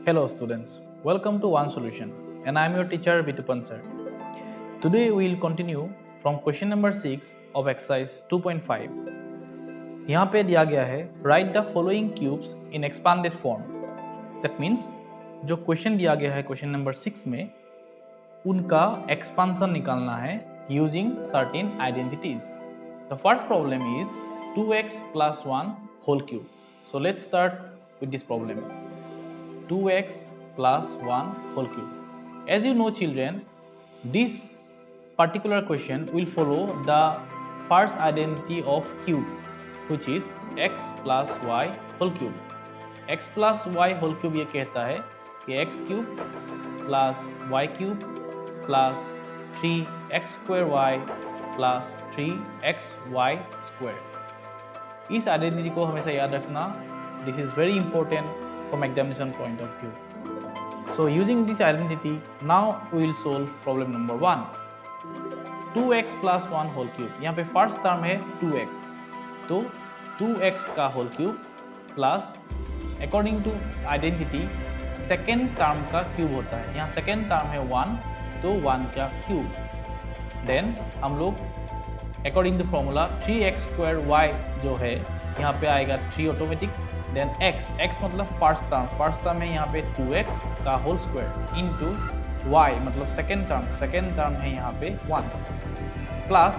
Hello students, welcome to One Solution and I am your teacher Bitupan sir. Today we will continue from question number 6 of exercise 2.5. यहाँ पे दिया गया है write the following cubes in expanded form. That means जो question दिया गया है question number 6 में उनका expansion निकालना है using certain identities. The first problem is 2x plus 1 whole cube. So let's start with this problem. 2x plus 1 whole cube. As you know children, this particular question will follow the first identity of cube, which is x plus y whole cube. x plus y whole cube ये कहता है कि x cube plus y cube plus 3x square y plus 3xy square. इस identity को हमेशा याद रखना. This is very important from examination point of view. So using this identity, now we will solve problem number 1. 2x plus 1 whole cube. यहाँ पे first term है 2x, तो 2x का whole cube plus according to identity second term का cube होता है. यहाँ second term है 1, तो 1 का क्यूब. देन हम लोग according to formula 3x square y जो है यहाँ पे आएगा 3 ऑटोमेटिक. देन x मतलब फर्स्ट टर्म है यहाँ पे 2x का होल स्क्वायर इंटू y मतलब सेकेंड टर्म है यहाँ पे 1 प्लस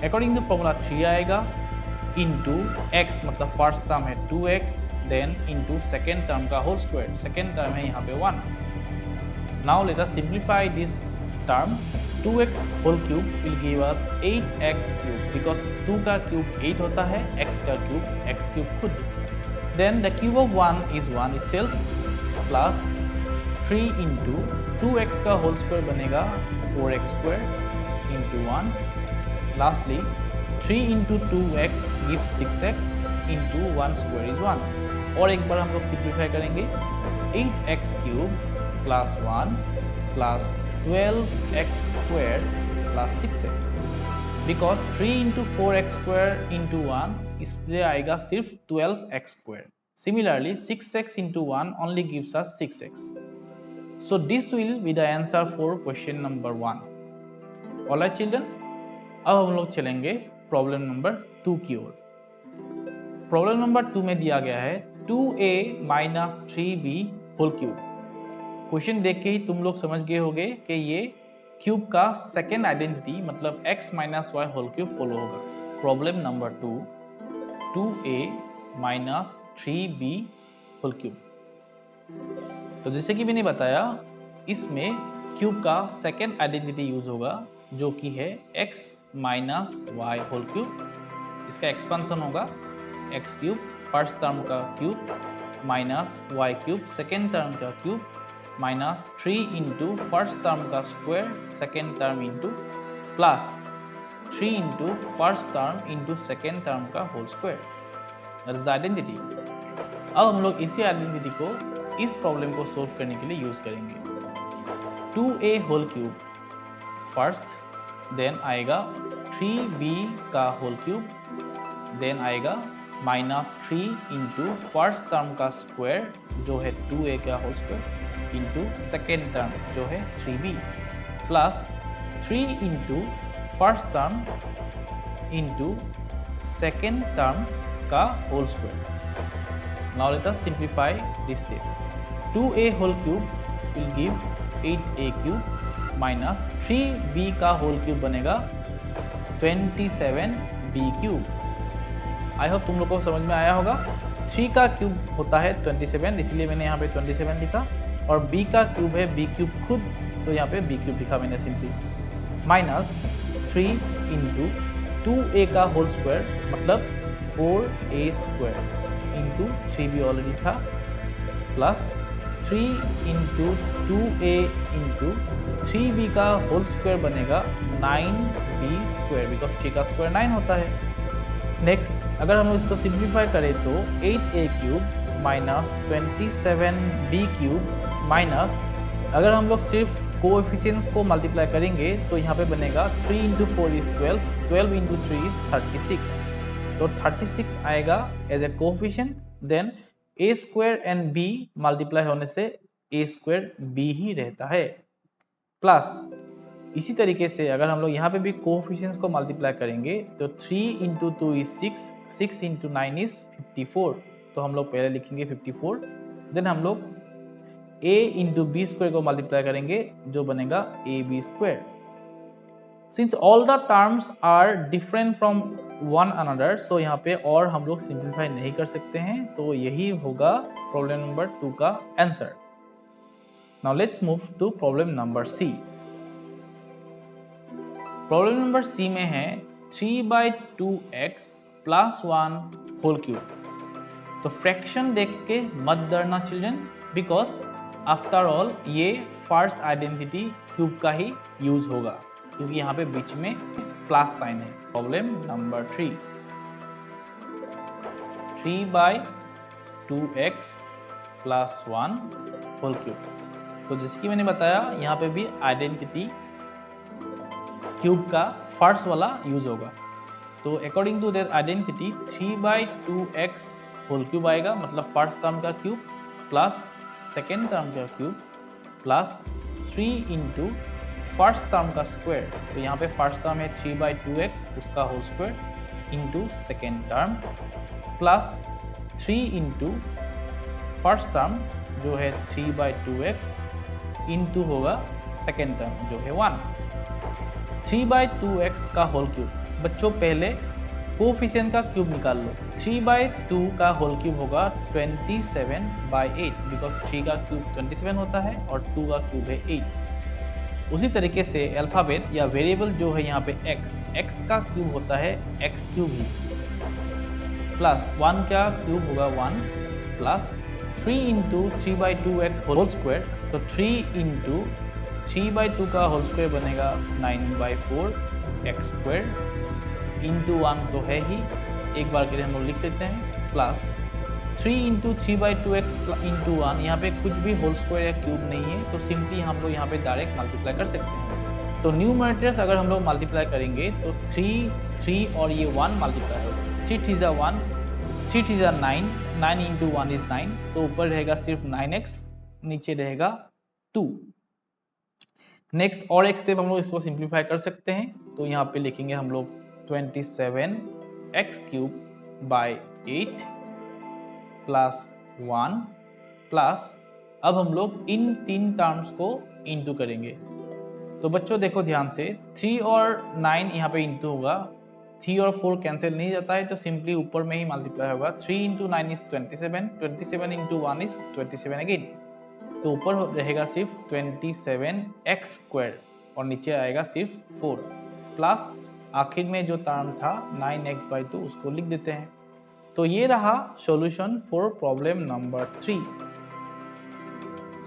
अकॉर्डिंग टू फॉर्मूला 3 आएगा इंटू x मतलब फर्स्ट टर्म है 2x then into second term का होल स्क्वायर, सेकेंड टर्म है यहाँ पे 1. Now let us simplify this term. 2x whole cube will give us 8x cube because 2 का cube 8 होता है, x का क्यूब x cube खुद. Then the cube of 1 is 1 itself plus 3 into 2x का whole square बनेगा 4x square into 1. Lastly 3 into 2x gives 6x into 1 square is 1. और एक बार हम लोग सिंप्लीफाई करेंगे. 8x cube plus 1 plus 12x square plus 6x because 3 into 4x square into 1 इसलिए आएगा सिर्फ 12x square. Similarly 6x into 1 only gives us 6x. So this will be the answer for question number 1. Alright children, अब हम लोग चलेंगे problem number 2 की ओर. Problem number 2 में दिया गया है 2a minus 3b whole cube. Question देख के ही तुम लोग समझ गए होगे कि ये क्यूब का सेकेंड आइडेंटिटी मतलब x minus Y whole cube follow होगा. Problem number 2 2a minus 3b whole cube. तो जैसे कि मैंने बताया इसमें क्यूब का सेकेंड आइडेंटिटी यूज होगा जो कि है x minus Y whole cube. इसका एक्सपेंशन होगा x क्यूब फर्स्ट टर्म का cube minus y cube second term का cube minus 3 into first term का square second term into plus 3 into first term into second term का whole square. That is the identity. अब हम लोग इसी identity को इस प्रॉब्लम को सोल्व करने के लिए यूज करेंगे. 2a whole cube first, then आएगा 3b का होल क्यूब, देन आएगा माइनस 3 इंटू फर्स्ट टर्म का स्क्वायर जो है 2a का whole square into second term जो है 3b plus 3 into first term into second term का whole square. Now let us simplify this step. 2a whole cube will give 8a cube minus 3b का whole cube बनेगा 27b cube. I hope तुम लोग को समझ में आया होगा. 3 का क्यूब होता है 27 इसलिए मैंने यहाँ पे 27 लिखा और b का क्यूब है b क्यूब खुद तो यहाँ पे b क्यूब लिखा मैंने सिंपली. माइनस 3 इंटू 2a का होल स्क्वायर मतलब 4a square into 3b already था plus 3 into 2a into 3b का होल स्क्वायर बनेगा 9b स्क्वायर बिकॉज 3 का स्क्वायर 9 होता है. नेक्स्ट अगर हम इसको सिंप्लीफाई करें तो 8a cube minus 27b cube minus अगर हम लोग सिर्फ कोएफिशिएंट्स को मल्टीप्लाई करेंगे तो यहाँ पे बनेगा 3 इंटू 4 इज 12, 12 इंटू 3 इज 36. तो 36 आएगा as a coefficient. Then a square and b multiply होने से ए स्क्वायर बी ही रहता है। प्लस इसी तरीके से अगर हम लोग यहाँ पे भी कोएफिशिएंट्स को मल्टीप्लाई करेंगे तो 3 इंटू 2 इज 6, 6 इंटू 9 इज 54। तो हम लोग पहले लिखेंगे 54, देन हम लोग a इंटू बी स्क्वायर को मल्टीप्लाई करेंगे जो बनेगा a b square. Since all the terms are different from one another, so यहाँ पे और हम लोग सिंप्लीफाई नहीं कर सकते हैं, तो यही होगा प्रॉब्लम नंबर 2 का answer. Now let's move to problem number C. Problem number C में है 3/2x प्लस 1 होल क्यूब। तो फ्रैक्शन देख के मत डरना चिल्ड्रन, बिकॉज आफ्टर ऑल ये फर्स्ट आइडेंटिटी क्यूब का ही यूज होगा, क्योंकि यहाँ पे बीच में प्लस साइन है। Problem number 3, 3/2x plus 1 whole cube. तो जैसे कि मैंने बताया यहाँ पे भी आइडेंटिटी क्यूब का फर्स्ट वाला यूज होगा। तो according to that identity 3/2x whole cube आएगा, मतलब फर्स्ट टर्म का क्यूब प्लस सेकेंड टर्म का cube plus 3 into first term का स्क्वायर। तो यहाँ पे फर्स्ट टर्म है 3/2x उसका whole square into second term plus 3 into first term जो है 3/2x इंटू होगा सेकेंड टर्म जो है 1। 3/2x का होल क्यूब, बच्चों पहले कोएफिशिएंट का क्यूब निकाल लो। 3/2 का होल क्यूब होगा 27/8, बिकॉज 3 का क्यूब 27 होता है और 2 का क्यूब है 8। उसी तरीके से अल्फाबेट या वेरिएबल जो है यहाँ पे x का क्यूब होता है x क्यूब ही, प्लस 1 का क्यूब होगा 1 plus 3 into 3/2x whole square. तो 3 इंटू 3/2 का होल स्क्वायर बनेगा 9/4 x स्क्वायर इंटू 1 तो है ही, एक बार के लिए हम लोग लिख लेते हैं, प्लस 3 इंटू 3/2x इंटू 1। यहाँ पे कुछ भी होल स्क्वायर या क्यूब नहीं है, तो सिंपली हम लोग यहाँ पे डायरेक्ट मल्टीप्लाई कर सकते हैं। तो न्यूमरेटर्स अगर हम लोग मल्टीप्लाई करेंगे तो 3 और ये 1 मल्टीप्लाई होगा। 3 3 1, 3 3 9, 9 इंटू 1 इज 9। तो ऊपर रहेगा सिर्फ 9x, नीचे रहेगा 2। नेक्स्ट और एक स्टेप हम लोग इसको सिंप्लीफाई कर सकते हैं, तो यहाँ पे लिखेंगे हम लोग 27x cube by 8 plus 1 plus, अब हम लोग इन तीन टर्म्स को इंटू करेंगे। तो बच्चों देखो ध्यान से, 3 और 9 यहाँ पे इंटू होगा, 3 और 4 कैंसिल नहीं जाता है, तो सिंपली ऊपर में ही मल्टीप्लाई होगा। 3 into 9 is 27, 27 into 1 is 27 again. तो ऊपर रहेगा सिर्फ 27x स्क्वायर और नीचे आएगा सिर्फ 4 प्लस आखिर में जो टर्म था 9x/2 उसको लिख देते हैं। तो ये रहा solution for problem number 3।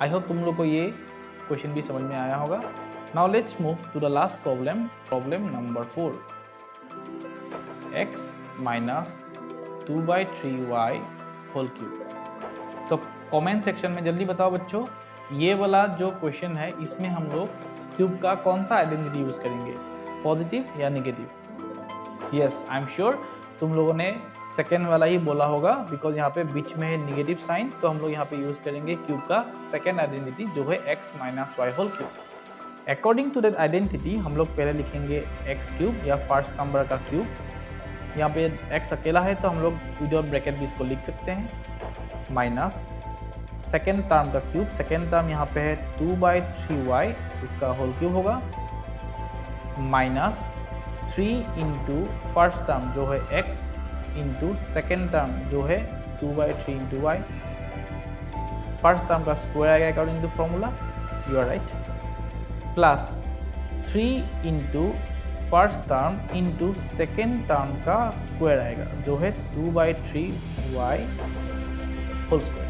I hope तुम लोग को ये क्वेश्चन भी समझ में आया होगा। Now let's move to the last problem, problem number 4, x minus 2/3y whole cube. तो कमेंट सेक्शन में जल्दी बताओ बच्चों, ये वाला जो क्वेश्चन है इसमें हम लोग क्यूब का कौन सा आइडेंटिटी यूज करेंगे, पॉजिटिव या negative? Yes, I am sure तुम लोगों ने सेकेंड वाला ही बोला होगा, बिकॉज यहाँ पे बीच में है नेगेटिव साइन, तो हम लोग यहाँ पे यूज करेंगे क्यूब का सेकेंड आइडेंटिटी जो है x minus Y whole cube. According to that identity हम लोग पहले लिखेंगे x क्यूब या फर्स्ट नंबर का क्यूब। यहाँ पे x अकेला है तो हम लोग विदाउट ब्रैकेट भी इसको लिख सकते हैं, माइनस सेकेंड टर्म का क्यूब। सेकेंड टर्म यहाँ पे है 2/3y, उसका होल क्यूब होगा, माइनस 3 इंटू फर्स्ट टर्म जो है x इंटू सेकेंड टर्म जो है 2/3 इंटू y। फर्स्ट टर्म का स्क्वायर आएगा according to formula, you are right, plus 3 into first term into second term का स्क्वायर आएगा जो है 2/3y होल स्क्वायर।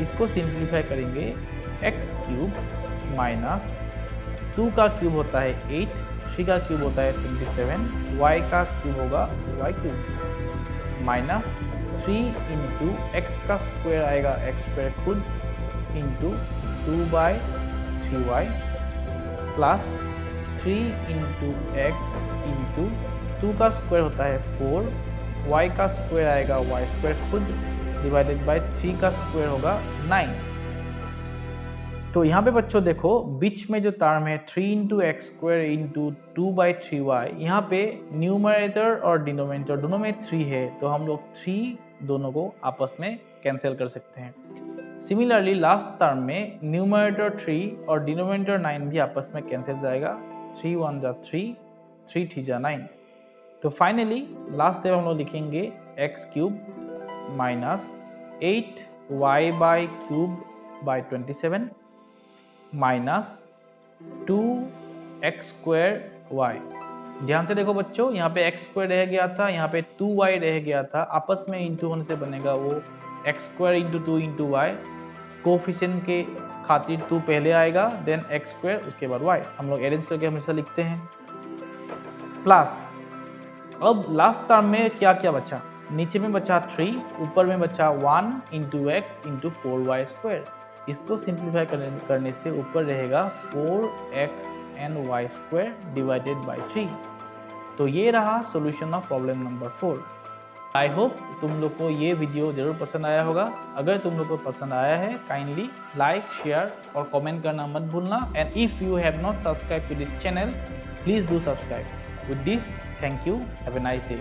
इसको सिंप्लीफाई करेंगे, x क्यूब माइनस 2 का क्यूब होता है 8, 3 का क्यूब होता है 27, y का क्यूब होगा y cube, minus 3 into x का स्क्वायर आएगा x स्क्वायर खुद into 2/3y plus 3 into x into 2 का स्क्वायर होता है 4, y का स्क्वायर आएगा y स्क्वायर खुद डिवाइडेड बाय 3 का स्क्वायर होगा 9। तो यहाँ पे बच्चों देखो बीच में जो टर्म है 3 into x square into 2/3y, यहाँ पे न्यूमरेटर और डिनोमिनेटर दोनों में 3 है, तो हम लोग 3 दोनों को आपस में कैंसिल कर सकते हैं। सिमिलरली लास्ट टर्म में न्यूमरेटर 3 और डिनोमिनेटर 9 भी आपस में कैंसिल जाएगा। 3 1 जा 3, 3 3 जा 9। तो फाइनली लास्ट स्टेप हम लोग लिखेंगे x cube minus 8y/³ minus 2x²y। ध्यान से देखो बच्चों, यहाँ पे x² रह गया था, यहाँ पे 2y रह गया था, आपस में इंटू होने से बनेगा वो x² into 2 into y। Coefficient के खातिर 2 पहले आएगा, देन x² उसके बाद y। हम लोग अरेंज करके हमेशा लिखते हैं। प्लस अब लास्ट टर्म में क्या क्या बचा, नीचे में बचा 3, ऊपर में बचा 1 इंटू एक्स इंटू 4y²। इसको सिंप्लीफाई करने से ऊपर रहेगा 4x/y² डिवाइडेड बाय 3। तो ये रहा solution of problem number 4। I hope तुम लोग को ये वीडियो जरूर पसंद आया होगा। अगर तुम लोग को पसंद आया है काइंडली लाइक, शेयर और कमेंट करना मत भूलना। And if you have not subscribe to this channel, please do subscribe. With this, thank you, have a nice day.